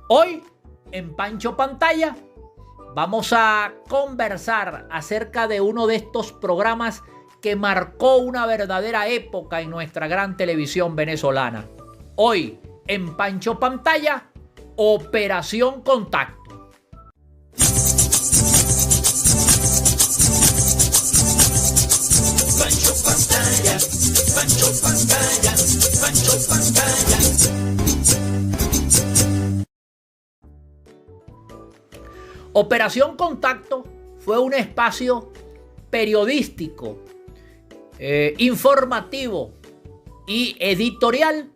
Hoy, en Pancho Pantalla, vamos a conversar acerca de uno de estos programas que marcó una verdadera época en nuestra gran televisión venezolana. Hoy, en Pancho Pantalla, Operación Contacto. Pancho Pantalla, Pancho Pantalla, Pancho Pantalla. Operación Contacto fue un espacio periodístico, informativo y editorial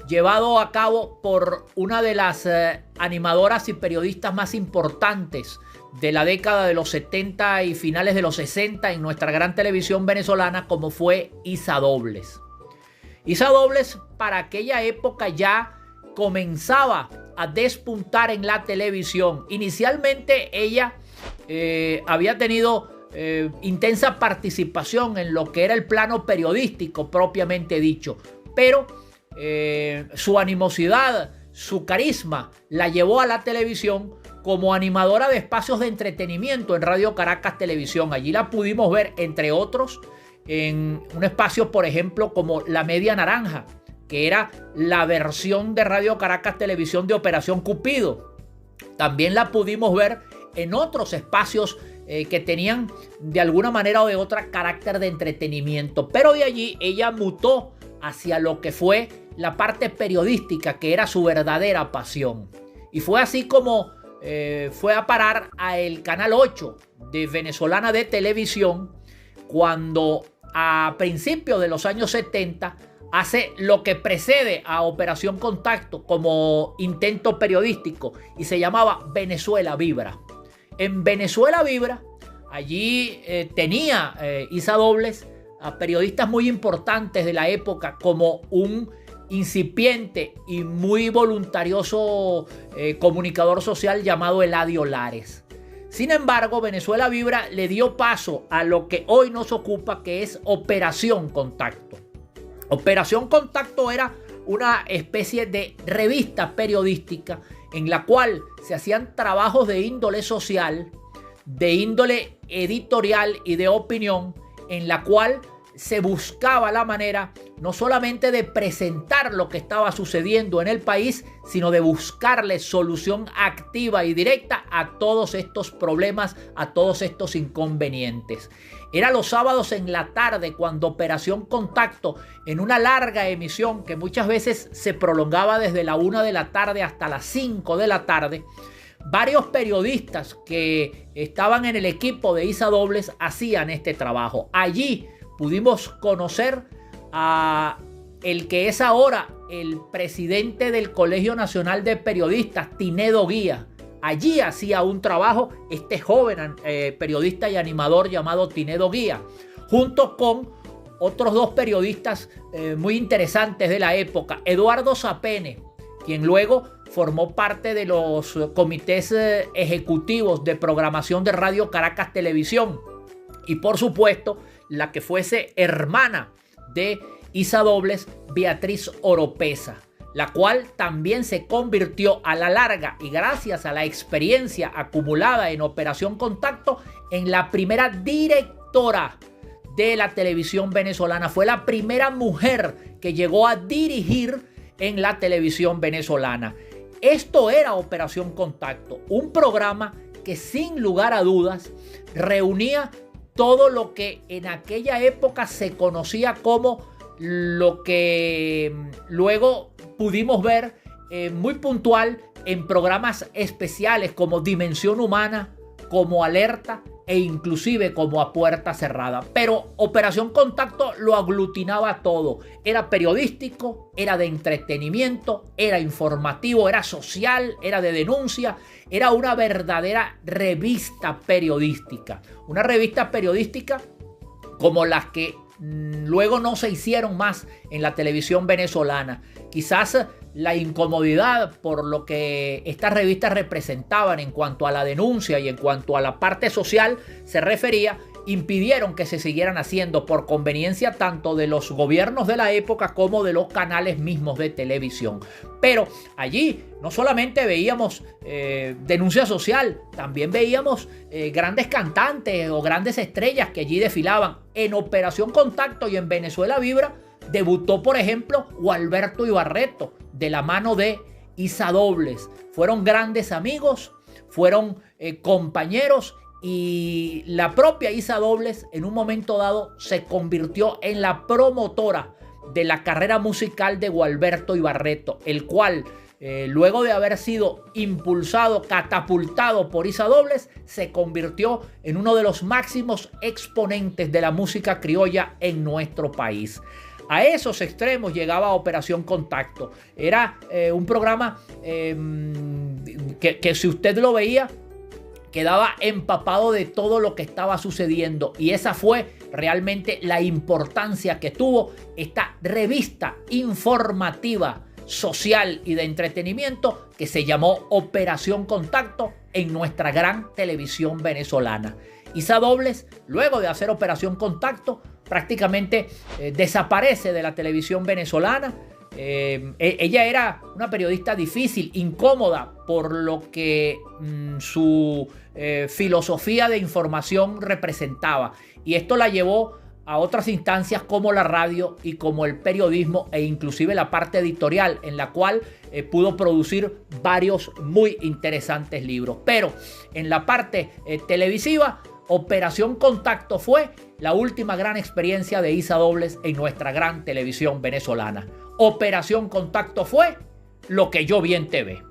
llevado a cabo por una de las animadoras y periodistas más importantes de la década de los 70 y finales de los 60 en nuestra gran televisión venezolana, como fue Isa Dobles. Isa Dobles para aquella época ya comenzaba a despuntar en la televisión. Inicialmente ella había tenido intensa participación en lo que era el plano periodístico propiamente dicho, pero su animosidad, su carisma la llevó a la televisión como animadora de espacios de entretenimiento en Radio Caracas Televisión. Allí la pudimos ver, entre otros, en un espacio, por ejemplo, como La Media Naranja, que era la versión de Radio Caracas Televisión de Operación Cupido. También la pudimos ver en otros espacios que tenían de alguna manera o de otra carácter de entretenimiento. Pero de allí ella mutó hacia lo que fue la parte periodística, que era su verdadera pasión. Y fue así como fue a parar a el Canal 8 de Venezolana de Televisión, cuando a principios de los años 70 hace lo que precede a Operación Contacto como intento periodístico y se llamaba Venezuela Vibra. En Venezuela Vibra, allí tenía Isa Dobles a periodistas muy importantes de la época, como un incipiente y muy voluntarioso comunicador social llamado Eladio Lares. Sin embargo, Venezuela Vibra le dio paso a lo que hoy nos ocupa, que es Operación Contacto. Operación Contacto era una especie de revista periodística en la cual se hacían trabajos de índole social, de índole editorial y de opinión, en la cual se buscaba la manera no solamente de presentar lo que estaba sucediendo en el país, sino de buscarle solución activa y directa a todos estos problemas, a todos estos inconvenientes. Era los sábados en la tarde cuando Operación Contacto, en una larga emisión que muchas veces se prolongaba desde la 1 de la tarde hasta las 5 de la tarde, varios periodistas que estaban en el equipo de Isa Dobles hacían este trabajo. Allí pudimos conocer a el que es ahora el presidente del Colegio Nacional de Periodistas, Tinedo Guía. Allí hacía un trabajo este joven periodista y animador llamado Tinedo Guía, junto con otros dos periodistas muy interesantes de la época. Eduardo Zapene, quien luego formó parte de los comités ejecutivos de programación de Radio Caracas Televisión. Y por supuesto, la que fuese hermana de Isa Dobles, Beatriz Oropesa, la cual también se convirtió a la larga y gracias a la experiencia acumulada en Operación Contacto en la primera directora de la televisión venezolana. Fue la primera mujer que llegó a dirigir en la televisión venezolana. Esto era Operación Contacto, un programa que sin lugar a dudas reunía todo lo que en aquella época se conocía como lo que luego pudimos ver muy puntual en programas especiales como Dimensión Humana, como Alerta e inclusive como A Puerta Cerrada. Pero Operación Contacto lo aglutinaba todo. Era periodístico, era de entretenimiento, era informativo, era social, era de denuncia. Era una verdadera revista periodística. Una revista periodística como las que luego no se hicieron más en la televisión venezolana. Quizás la incomodidad por lo que estas revistas representaban en cuanto a la denuncia y en cuanto a la parte social se refería impidieron que se siguieran haciendo por conveniencia tanto de los gobiernos de la época como de los canales mismos de televisión. Pero allí no solamente veíamos denuncia social, también veíamos grandes cantantes o grandes estrellas que allí desfilaban. En Operación Contacto y en Venezuela Vibra debutó, por ejemplo, Gualberto Ibarreto de la mano de Isa Dobles. Fueron grandes amigos, fueron compañeros, y la propia Isa Dobles en un momento dado se convirtió en la promotora de la carrera musical de Gualberto Ibarreto, el cual luego de haber sido impulsado, catapultado por Isa Dobles, se convirtió en uno de los máximos exponentes de la música criolla en nuestro país. A esos extremos llegaba Operación Contacto. Era un programa que si usted lo veía, quedaba empapado de todo lo que estaba sucediendo, y esa fue realmente la importancia que tuvo esta revista informativa, social y de entretenimiento que se llamó Operación Contacto en nuestra gran televisión venezolana. Isa Dobles, luego de hacer Operación Contacto, prácticamente desaparece de la televisión venezolana. Ella era una periodista difícil, incómoda, por lo que su filosofía de información representaba, y esto la llevó a otras instancias como la radio y como el periodismo, e inclusive la parte editorial, en la cual pudo producir varios muy interesantes libros. Pero en la parte televisiva, Operación Contacto fue la última gran experiencia de Isa Dobles en nuestra gran televisión venezolana. Operación Contacto fue lo que yo vi en TV.